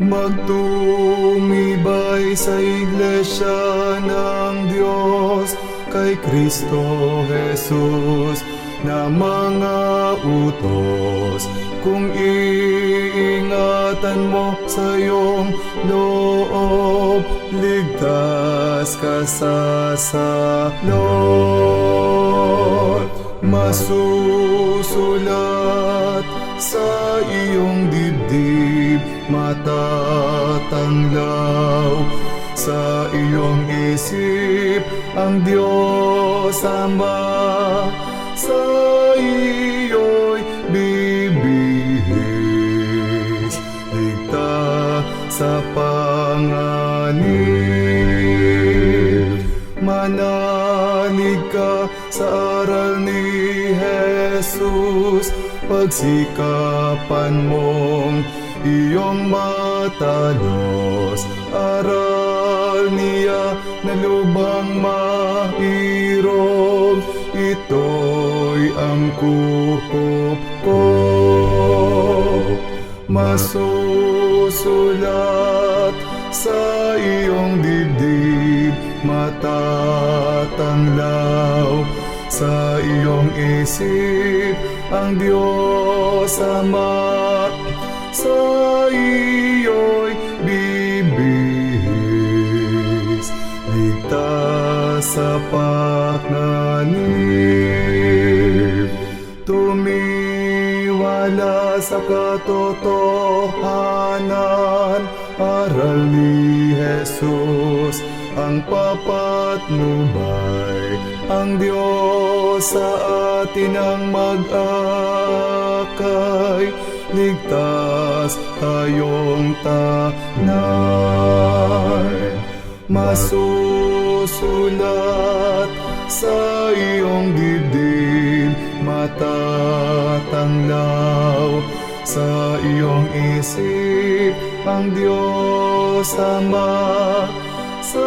Magtumibay sa Iglesia ng Diyos, kay Kristo Jesus na mga utos. Kung iingatan mo sa iyong loob, ligtas ka sa salot. Masusulat sa iyong dibdib, matatanglaw sa iyong isip ang Diyos Ama, sa iyo'y bibihis, ligtas sa panganib. Manalig ka sa aral ni Jesus, pagsikapan mong iyong matalos. Aral niya na lubang mahirog, ito'y ang kuko ko. Masusulat sa iyong dibdib, matatanglaw sa iyong isip ang Diyos Ama, sa iyo'y bibihis, ligtas sa panganib. Tumiwala sa katotohanan, aral ni Jesus ang papatnubay. Ang Diyos sa atin ang mag-akay, ligtas tayong tanay. Masusulat sa iyong dibdib, matatanglaw sa iyong isip ang Diyos Ama, sa